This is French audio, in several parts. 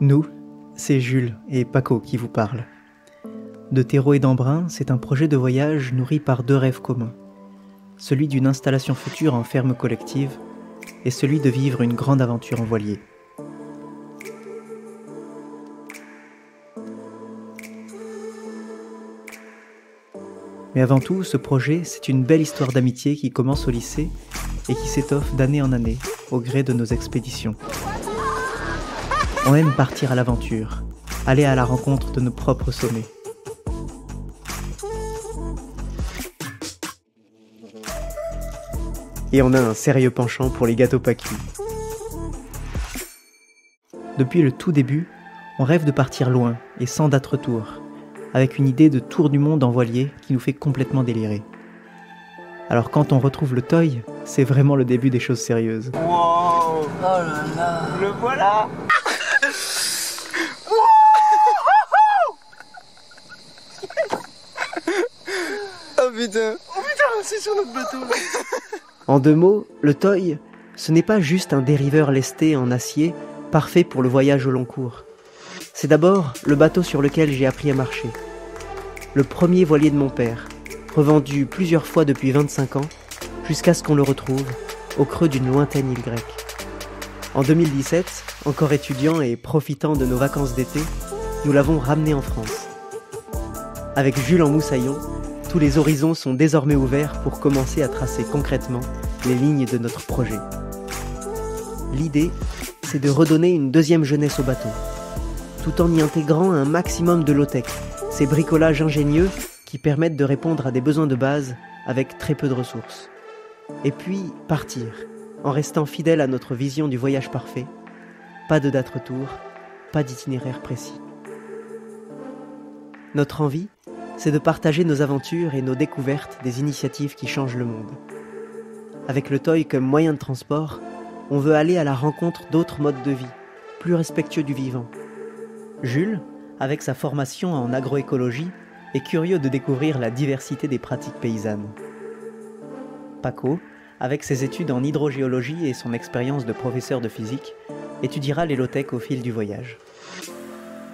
Nous, c'est Jules et Paco qui vous parlent. De terreau et d'embrun, c'est un projet de voyage nourri par deux rêves communs. Celui d'une installation future en ferme collective et celui de vivre une grande aventure en voilier. Mais avant tout, ce projet, c'est une belle histoire d'amitié qui commence au lycée et qui s'étoffe d'année en année au gré de nos expéditions. On aime partir à l'aventure, aller à la rencontre de nos propres sommets. Et on a un sérieux penchant pour les gâteaux pas cuits. Depuis le tout début, on rêve de partir loin et sans date retour, avec une idée de tour du monde en voilier qui nous fait complètement délirer. Alors quand on retrouve le toy, c'est vraiment le début des choses sérieuses. Wow! Oh là là! Le voilà! Oh putain! Oh putain, c'est sur notre bateau! En deux mots, le toy, ce n'est pas juste un dériveur lesté en acier, parfait pour le voyage au long cours. C'est d'abord le bateau sur lequel j'ai appris à marcher. Le premier voilier de mon père, revendu plusieurs fois depuis 25 ans, jusqu'à ce qu'on le retrouve au creux d'une lointaine île grecque. En 2017, encore étudiant et profitant de nos vacances d'été, nous l'avons ramené en France. Avec Jules en moussaillon, tous les horizons sont désormais ouverts pour commencer à tracer concrètement les lignes de notre projet. L'idée, c'est de redonner une deuxième jeunesse au bateau, tout en y intégrant un maximum de low-tech, ces bricolages ingénieux qui permettent de répondre à des besoins de base avec très peu de ressources. Et puis, partir, en restant fidèle à notre vision du voyage parfait. Pas de date retour, pas d'itinéraire précis. Notre envie, c'est de partager nos aventures et nos découvertes des initiatives qui changent le monde. Avec le toy comme moyen de transport, on veut aller à la rencontre d'autres modes de vie, plus respectueux du vivant. Jules, avec sa formation en agroécologie, est curieux de découvrir la diversité des pratiques paysannes. Paco, avec ses études en hydrogéologie et son expérience de professeur de physique, étudiera les low-tech au fil du voyage.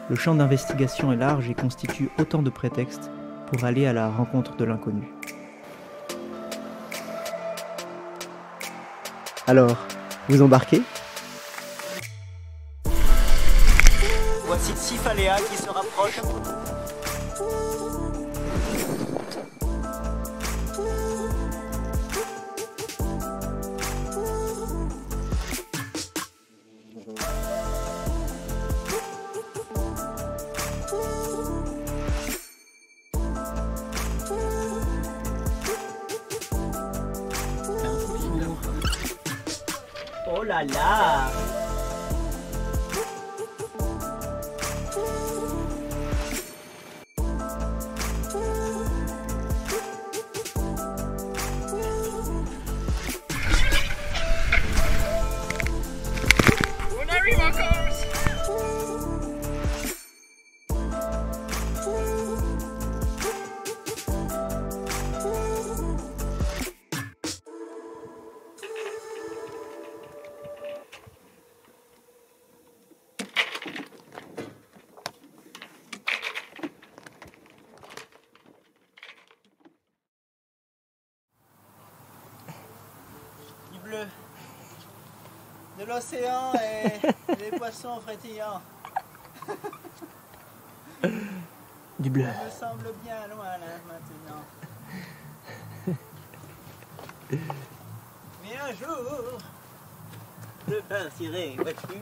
Le champ d'investigation est large et constitue autant de prétextes pour aller à la rencontre de l'inconnu. Alors, vous embarquez ? Voici 6 Faléas qui se rapprochent. Oh là là! On arrive en Corse! Bleu, de l'océan et des poissons frétillants. Du bleu. Ça me semble bien loin là maintenant. Mais un jour, je partirai, vois-tu.